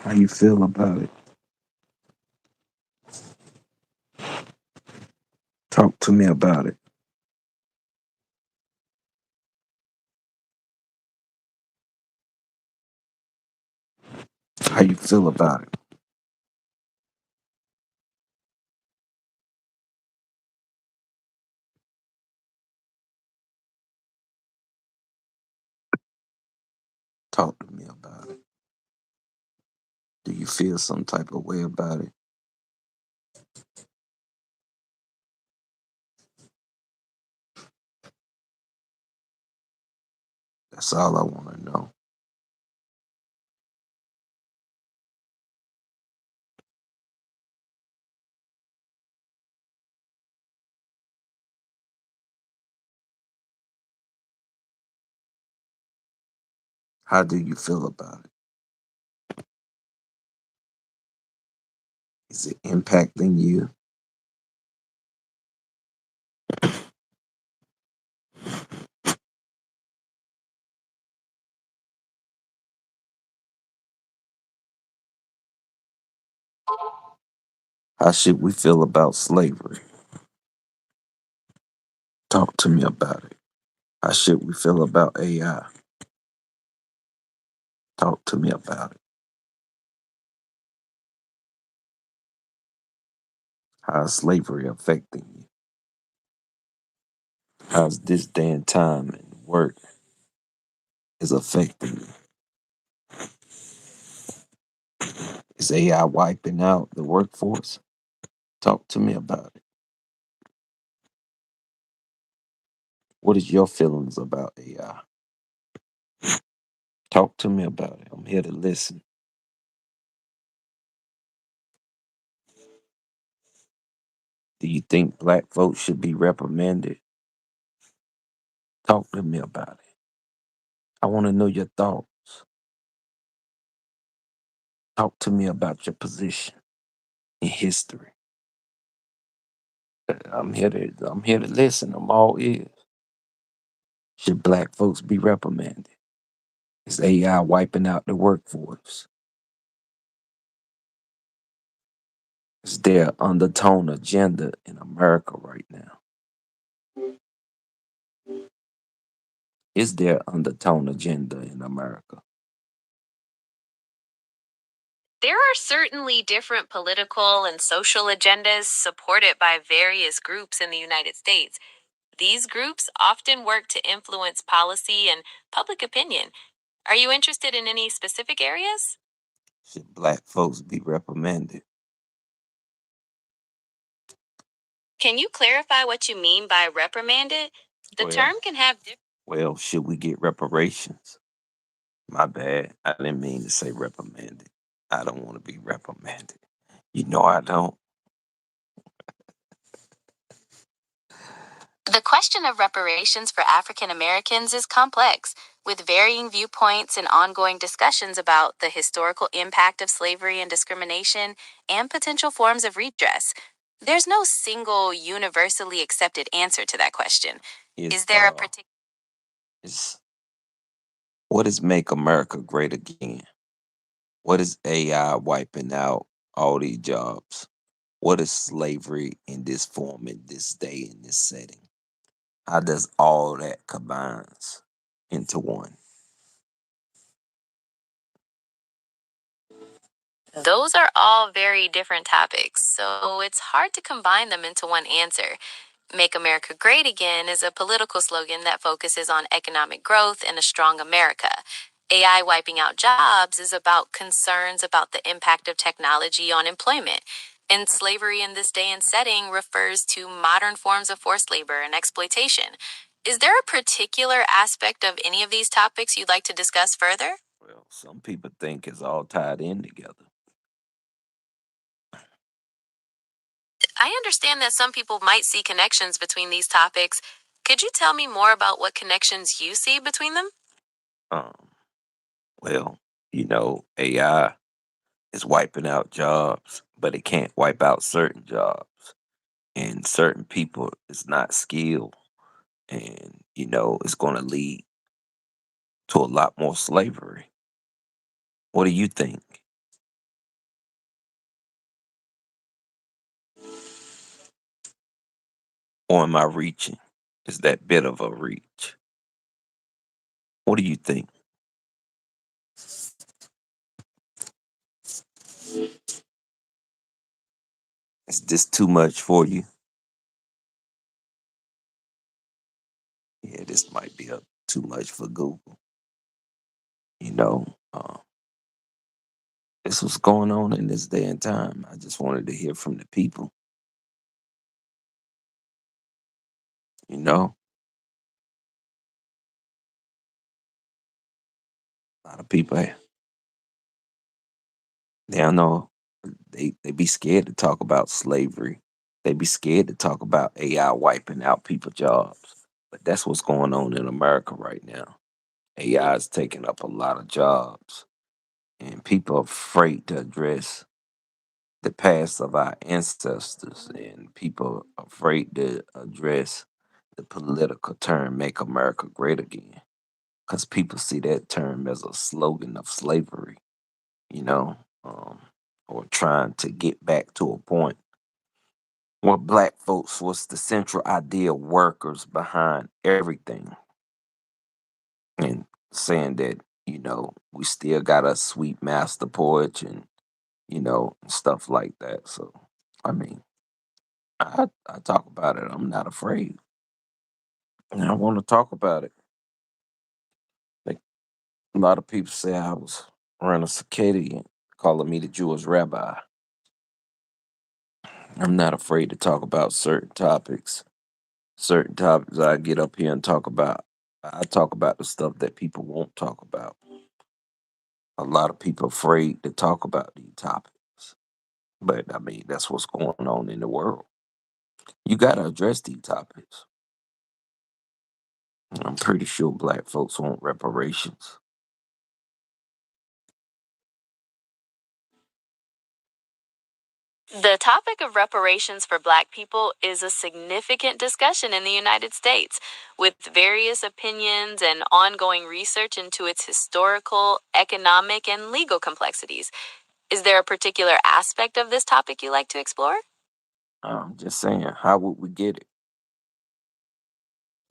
How you feel about it? Talk to me about it. How you feel about it? Talk to me about it. Do you feel some type of way about it? That's all I want to know. How do you feel about it? Is it impacting you? How should we feel about slavery? Talk to me about it. How should we feel about AI? Talk to me about it. How is slavery affecting you? How's this day and time and work is affecting you? Is AI wiping out the workforce? Talk to me about it. What is your feelings about AI? Talk to me about it. I'm here to listen. Do you think black folks should be reprimanded? Talk to me about it. I want to know your thoughts. Talk to me about your position in history. I'm here to listen. I'm all ears. Should black folks be reprimanded? Is AI wiping out the workforce? Is there an undertone agenda in America right now? Is there undertone agenda in America? There are certainly different political and social agendas supported by various groups in the United States. These groups often work to influence policy and public opinion. Are you interested in any specific areas? Should black folks be reprimanded? Can you clarify what you mean by reprimanded? The Well, term can have different. Well, should we get reparations? My bad. I didn't mean to say reprimanded. I don't want to be reprimanded. You know I don't. The question of reparations for African Americans is complex, with varying viewpoints and ongoing discussions about the historical impact of slavery and discrimination and potential forms of redress. There's no single universally accepted answer to that question. Is there a particular is what is make America great again? What is AI wiping out all these jobs? What is slavery in this form, in this day, in this setting? How does all that combines into one? Those are all very different topics, so it's hard to combine them into one answer. Make America Great Again is a political slogan that focuses on economic growth and a strong America. AI wiping out jobs is about concerns about the impact of technology on employment. And slavery in this day and setting refers to modern forms of forced labor and exploitation. Is there a particular aspect of any of these topics you'd like to discuss further? Well, some people think it's all tied in together. I understand that some people might see connections between these topics. Could you tell me more about what connections you see between them? Um, well, AI is wiping out jobs, but it can't wipe out certain jobs. And certain people is not skilled. And, it's going to lead to a lot more slavery. What do you think? Or am I reaching? Is that bit of a reach? What do you think? Is this too much for you? Yeah, this might be too much for Google. You know, this was going on in this day and time. I just wanted to hear from the people. You know, a lot of people they don't know. They be scared to talk about slavery. They be scared to talk about AI wiping out people's jobs. But that's what's going on in America right now. AI is taking up a lot of jobs, and people are afraid to address the past of our ancestors, and people are afraid to address the political term "Make America Great Again" because people see that term as a slogan of slavery, you know, um, or trying to get back to a point where black folks was the central idea workers behind everything, and saying that, we still got a sweet master porch and, stuff like that. So, I mean, I talk about it. I'm not afraid. And I want to talk about it. Like a lot of people say I was around a cicada calling me the Jewish rabbi. I'm not afraid to talk about certain topics. Certain topics I get up here and talk about. I talk about the stuff that people won't talk about. A lot of people afraid to talk about these topics. But I mean, that's what's going on in the world. You got to address these topics. I'm pretty sure black folks want reparations. The topic of reparations for Black people is a significant discussion in the United States, with various opinions and ongoing research into its historical, economic, and legal complexities. Is there a particular aspect of this topic you like to explore? I'm just saying, how would we get it?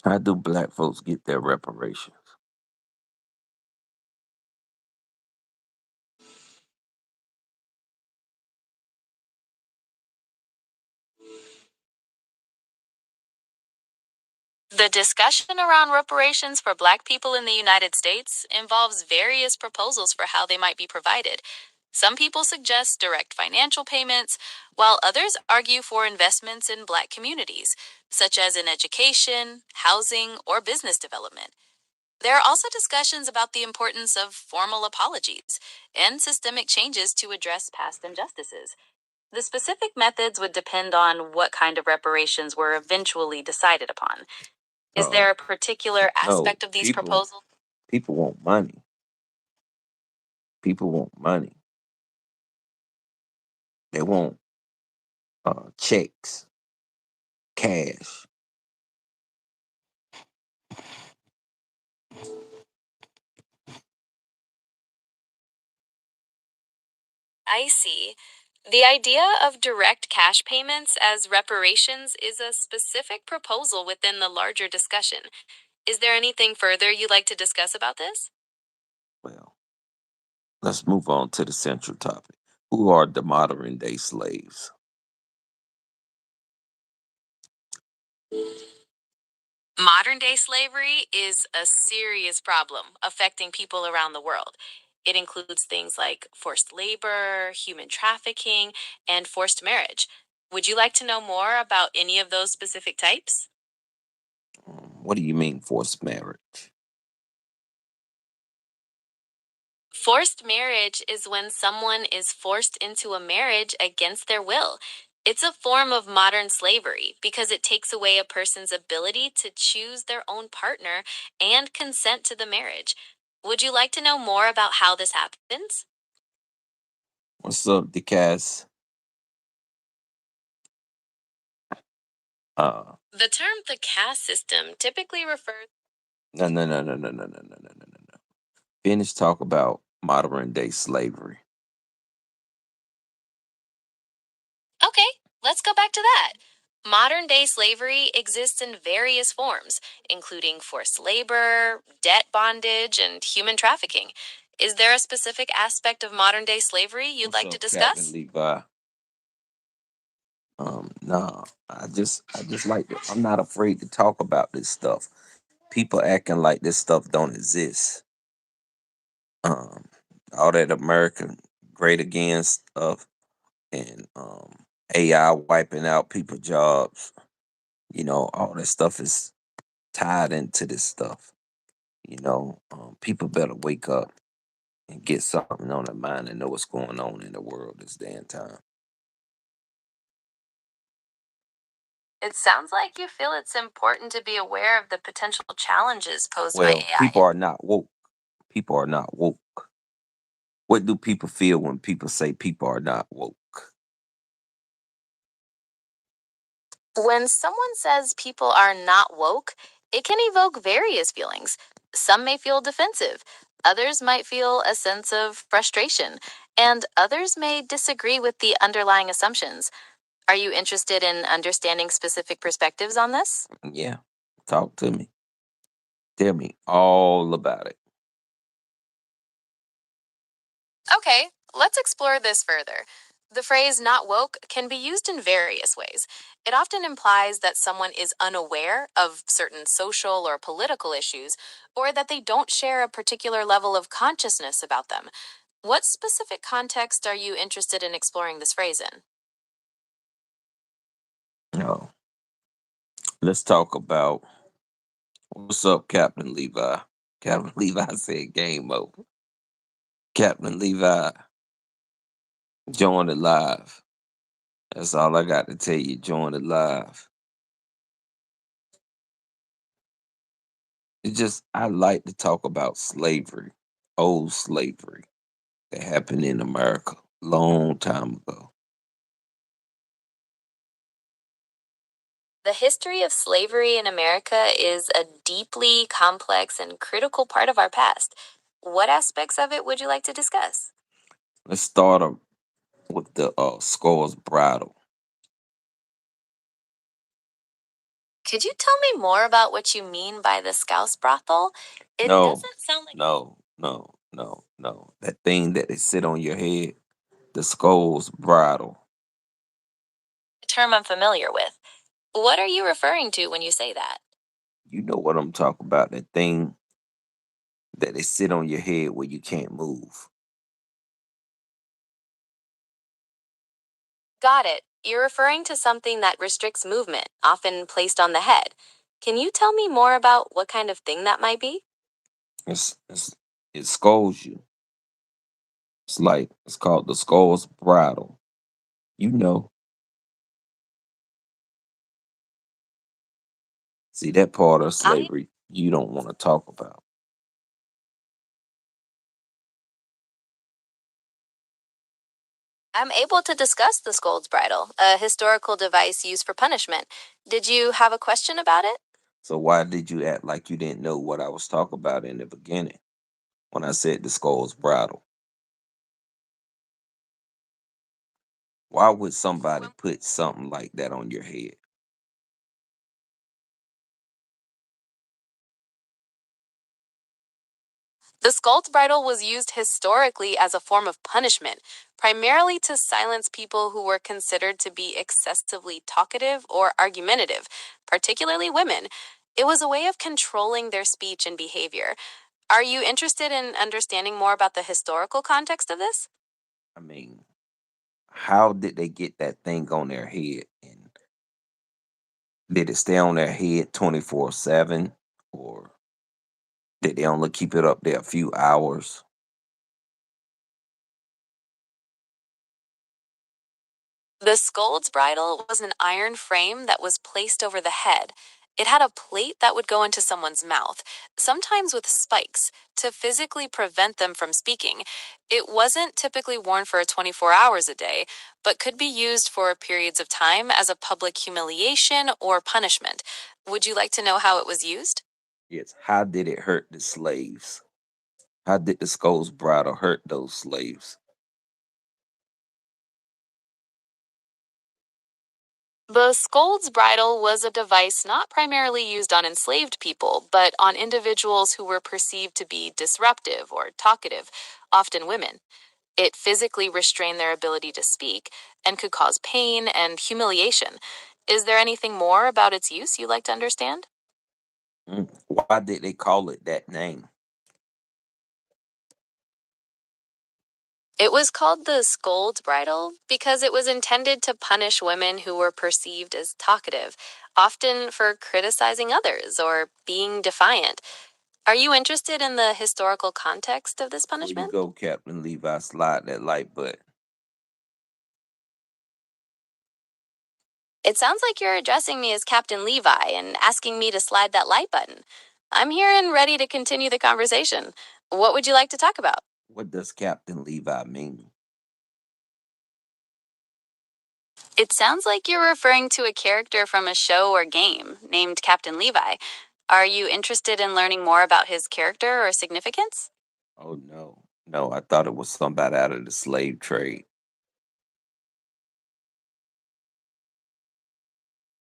How do black folks get their reparations? The discussion around reparations for Black people in the United States involves various proposals for how they might be provided. Some people suggest direct financial payments, while others argue for investments in Black communities, such as in education, housing, or business development. There are also discussions about the importance of formal apologies and systemic changes to address past injustices. The specific methods would depend on what kind of reparations were eventually decided upon. Is Uh, there a particular no, aspect of these people proposals? people want money. People want money. They want checks, cash. I see. The idea of direct cash payments as reparations is a specific proposal within the larger discussion. Is there anything further you'd like to discuss about this? Well, let's move on to the central topic. Who are the modern day slaves? Modern day slavery is a serious problem affecting people around the world. It includes things like forced labor, human trafficking, and forced marriage. Would you like to know more about any of those specific types? What do you mean forced marriage? Forced marriage is when someone is forced into a marriage against their will. It's a form of modern slavery because it takes away a person's ability to choose their own partner and consent to the marriage. Would you like to know more about how this happens? What's up, Decaz? Uh, The term the caste system typically refers. no, no, no, no, no, no, no, no, no, no, no. Finish talk about modern day slavery. Okay, let's go back to that. Modern day slavery exists in various forms, including forced labor, debt bondage, and human trafficking. Is there a specific aspect of modern day slavery you'd What's like to up, Captain discuss? Levi? Nah, I just like to, I'm not afraid to talk about this stuff. People acting like this stuff don't exist. Um, all that American great again stuff and AI wiping out people jobs. All that stuff is tied into this stuff. People better wake up and get something on their mind and know what's going on in the world this damn time. It sounds like you feel it's important to be aware of the potential challenges posed by Well, AI. people are not woke. People are not woke. What do people feel when people say people are not woke? When someone says people are not woke, it can evoke various feelings. Some may feel defensive, others might feel a sense of frustration, and others may disagree with the underlying assumptions. Are you interested in understanding specific perspectives on this? Yeah, talk to me. Tell me all about it. Okay, let's explore this further. The phrase not woke can be used in various ways. It often implies that someone is unaware of certain social or political issues, or that they don't share a particular level of consciousness about them. What specific context are you interested in exploring this phrase in? No, let's talk about what's up, Captain Levi. Captain Levi said game over. Captain Levi, join it live. That's all I got to tell you. Join it live. It's just I like to talk about slavery, old slavery that happened in America long time ago. The history of slavery in America is a deeply complex and critical part of our past. What aspects of it would you like to discuss? Let's start with the Score's Bridle. Could you tell me more about what you mean by the Scouse brothel? It No, doesn't sound like no. That thing that they sit on your head, the Score's Bridle. a term I'm familiar with. What are you referring to when you say that? You know what I'm talking about? That thing that they sit on your head where you can't move. Got it. You're referring to something that restricts movement, often placed on the head. Can you tell me more about what kind of thing that might be? It scolds you. It's called the Score's Bridle. You know, see that part of I slavery you don't want to talk about. I'm able to discuss the scold's bridle, a historical device used for punishment. Did you have a question about it? So why did you act like you didn't know what I was talking about in the beginning when I said the Score's Bridle? Why would somebody put something like that on your head? The skull's bridle was used historically as a form of punishment, primarily to silence people who were considered to be excessively talkative or argumentative, particularly women. It was a way of controlling their speech and behavior. Are you interested in understanding more about the historical context of this? I mean, how did they get that thing on their head? And did it stay on their head 24/7? Or did they only keep it up there a few hours? The scold's bridle was an iron frame that was placed over the head. It had a plate that would go into someone's mouth, sometimes with spikes, to physically prevent them from speaking. It wasn't typically worn for 24 hours a day, but could be used for periods of time as a public humiliation or punishment. Would you like to know how it was used? Yes. How did it hurt the slaves? How did the Scold's Bridle hurt those slaves? The scold's bridle was a device not primarily used on enslaved people, but on individuals who were perceived to be disruptive or talkative, often women. It physically restrained their ability to speak and could cause pain and humiliation. Is there anything more about its use you'd like to understand? Why did they call it that name? It was called the scold's bridle because it was intended to punish women who were perceived as talkative, often for criticizing others or being defiant. Are you interested in the historical context of this Before you punishment? go, Captain Levi, slide that like button. It sounds like you're addressing me as Captain Levi and asking me to slide that like button. I'm here and ready to continue the conversation. What would you like to talk about? What does Captain Levi mean? It sounds like you're referring to a character from a show or game named Captain Levi. Are you interested in learning more about his character or significance? Oh no. No, I thought it was somebody out of the slave trade.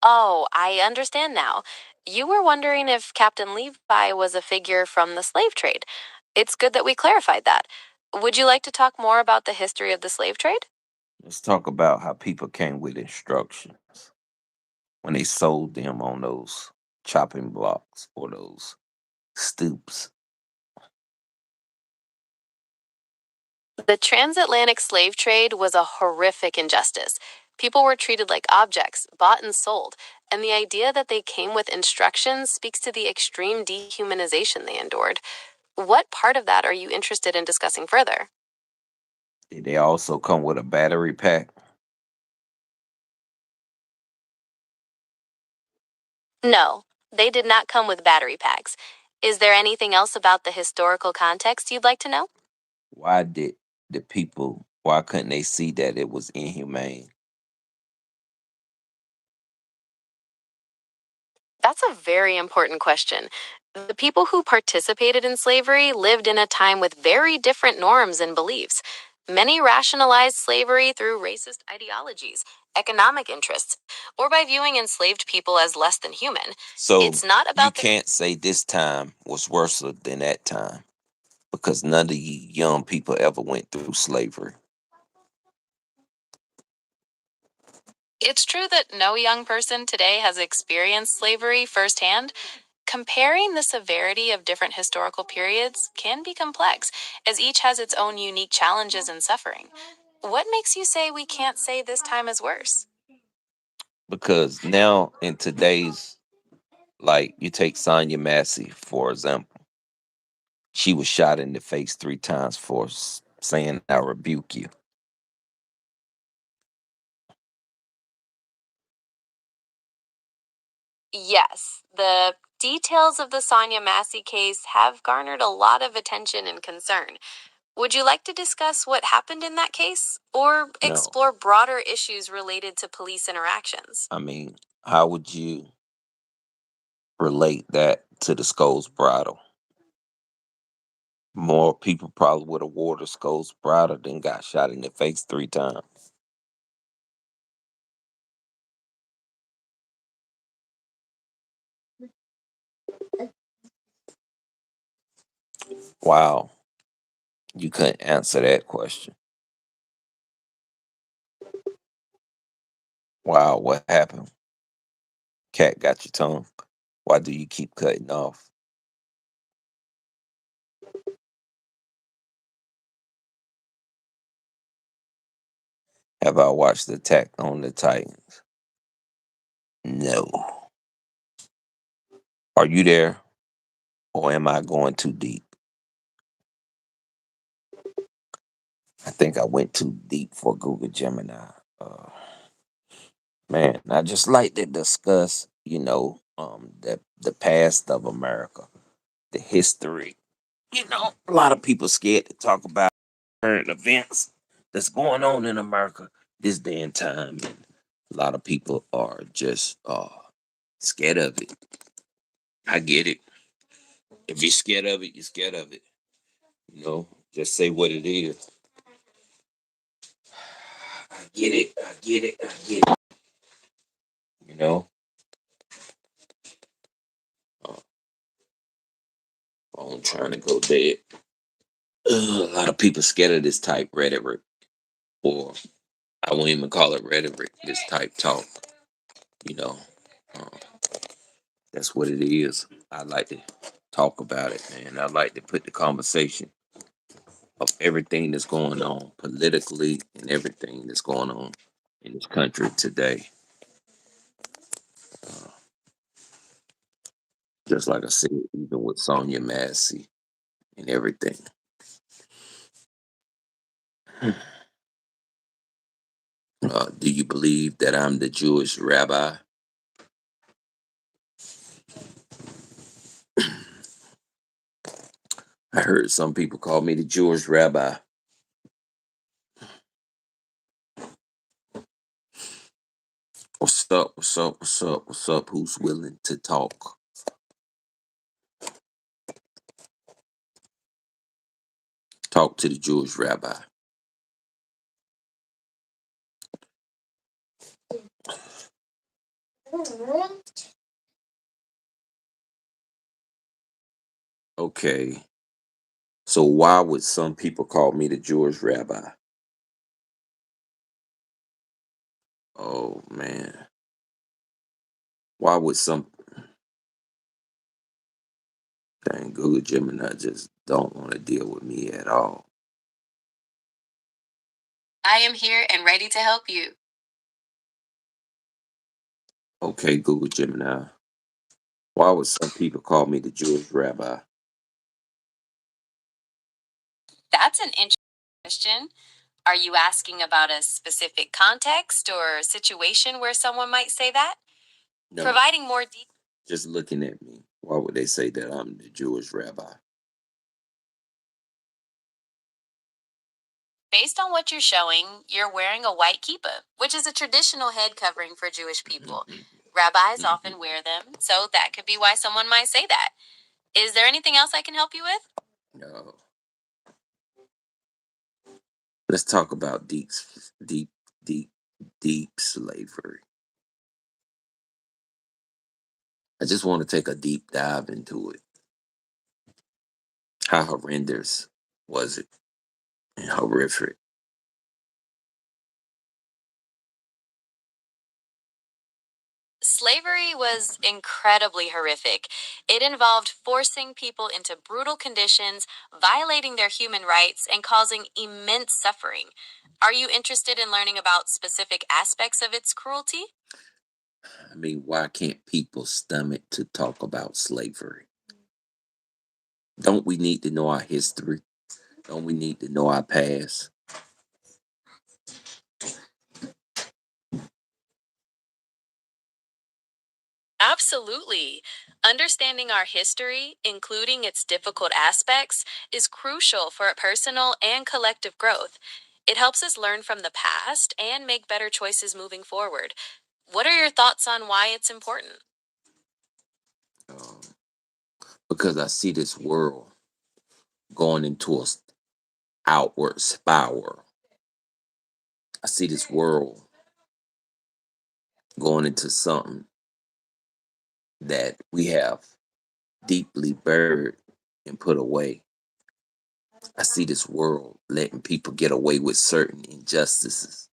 Oh, I understand now. You were wondering if Captain Levi was a figure from the slave trade. It's good that we clarified that. Would you like to talk more about the history of the slave trade? Let's talk about how people came with instructions when they sold them on those chopping blocks or those stoops. The transatlantic slave trade was a horrific injustice. People were treated like objects, bought and sold, and the idea that they came with instructions speaks to the extreme dehumanization they endured. What part of that are you interested in discussing further? Did they also come with a battery pack? No, they did not come with battery packs. Is there anything else about the historical context you'd like to know? Why did the people, why couldn't they see that it was inhumane? That's a very important question. The people who participated in slavery lived in a time with very different norms and beliefs. Many rationalized slavery through racist ideologies, economic interests, or by viewing enslaved people as less than human. So It's not you about the can't say this time was worse than that time because none of you young people ever went through slavery. It's true that no young person today has experienced slavery firsthand. Comparing the severity of different historical periods can be complex, as each has its own unique challenges and suffering. What makes you say we can't say this time is worse? Because now in today's, like you take Sonya Massey, for example, she was shot in the face 3 times for saying, I rebuke you. Yes, the details of the Sonia Massey case have garnered a lot of attention and concern. Would you like to discuss what happened in that case or No, explore broader issues related to police interactions? I mean, how would you relate that to the Scold's bridle? More people probably would have wore the Scold's bridle than got shot in the face 3 times. Wow, you couldn't answer that question. Wow, what happened? Cat got your tongue. Why do you keep cutting off? Have I watched Attack on the Titans? No. Are you there? Or am I going too deep? I think I went too deep for Google Gemini. Uh, man, I just like to discuss, the past of America, the history. A lot of people scared to talk about current events that's going on in America this day and time. And a lot of people are just scared of it. I get it. If you're scared of it, you're scared of it. Just say what it is. I get it. I get it. I get it. You know, uh, I'm trying to go dead. A lot of people scared of this type rhetoric, or I won't even call it rhetoric. This type talk. You know, uh, that's what it is. I like to talk about it, man. I like to put the conversation of everything that's going on politically and everything that's going on in this country today. Uh, just like I said, even with Sonia Massey and everything. Do you believe that I'm the Jewish rabbi? I heard some people call me the Jewish rabbi. What's up? What's up? What's up? What's up? Who's willing to talk? Talk to the Jewish rabbi. Okay. So why would some people call me the Jewish rabbi? Oh man. Why would some dang Google Gemini just don't want to deal with me at all? I am here and ready to help you. Okay, Google Gemini. Why would some people call me the Jewish rabbi? That's an interesting question. Are you asking about a specific context or situation where someone might say that? No, Providing more details. just looking at me. Why would they say that I'm the Jewish rabbi? Based on what you're showing, you're wearing a white kippah, which is a traditional head covering for Jewish people. Rabbis often wear them, so that could be why someone might say that. Is there anything else I can help you with? No. Let's talk about deep, deep, deep slavery. I just want to take a deep dive into it. How horrendous was it and horrific? Slavery was incredibly horrific. It involved forcing people into brutal conditions, violating their human rights, and causing immense suffering. Are you interested in learning about specific aspects of its cruelty? I mean, why can't people stomach to talk about slavery? Don't we need to know our history? Don't we need to know our past? Absolutely. Understanding our history, including its difficult aspects, is crucial for personal and collective growth. It helps us learn from the past and make better choices moving forward. What are your thoughts on why it's important? Um, because I see this world going into a outward spiral. I see this world going into something that we have deeply buried and put away. I see this world letting people get away with certain injustices.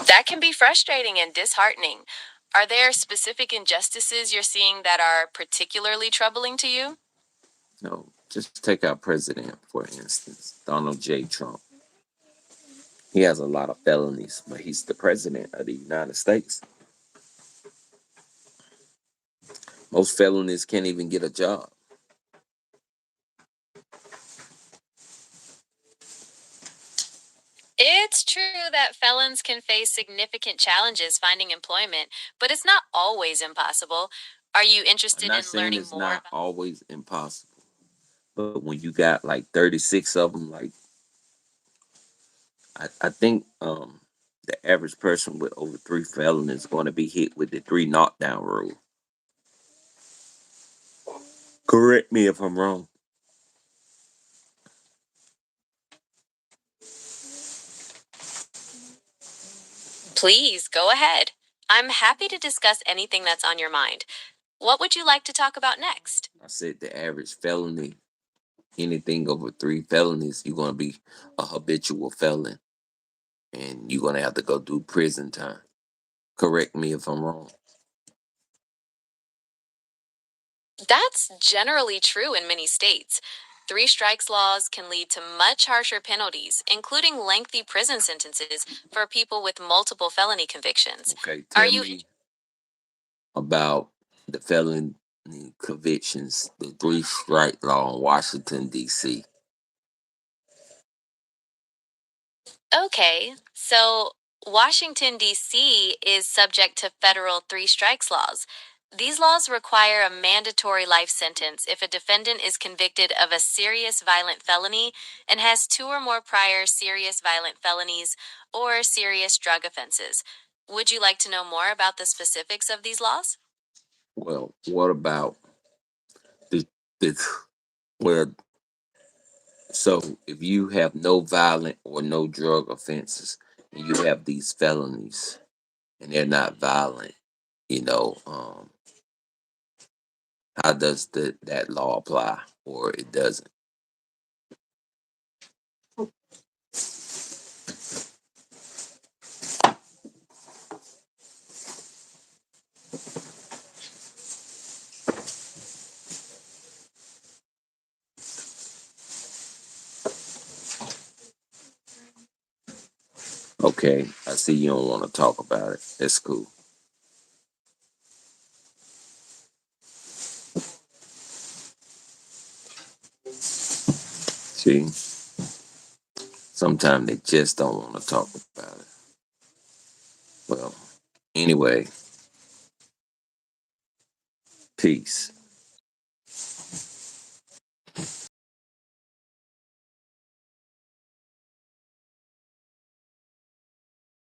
That can be frustrating and disheartening. Are there specific injustices you're seeing that are particularly troubling to you? Just take our president, for instance, Donald J. Trump. He has a lot of felonies, but he's the president of the United States. Most felonies can't even get a job. It's true that felons can face significant challenges finding employment, but it's not always impossible. Are you I'm interested not in saying learning it's more not about? always impossible, but when you got like 36 of them, like I think the average person with over three felonies is going to be hit with the three knockdown rule. Correct me if I'm wrong. Please go ahead. I'm happy to discuss anything that's on your mind. What would you like to talk about next? I said the average felony, anything over 3 felonies, you're gonna be a habitual felon, and you're gonna have to go do prison time. Correct me if I'm wrong. That's generally true in many states. Three strikes laws can lead to much harsher penalties, including lengthy prison sentences for people with multiple felony convictions. Okay, Are tell you me about the felony convictions, the 3 strike law in Washington, D.C. Okay, so Washington, D.C. is subject to federal three strikes laws. These laws require a mandatory life sentence if a defendant is convicted of a serious violent felony and has two or more prior serious violent felonies or serious drug offenses. Would you like to know more about the specifics of these laws? Well, what about the, the well, so if you have no violent or no drug offenses and you have these felonies and they're not violent, you know, how does that law apply or it doesn't? Okay, I see you don't want to talk about it. That's cool. See, sometimes they just don't want to talk about it. Well, anyway, peace.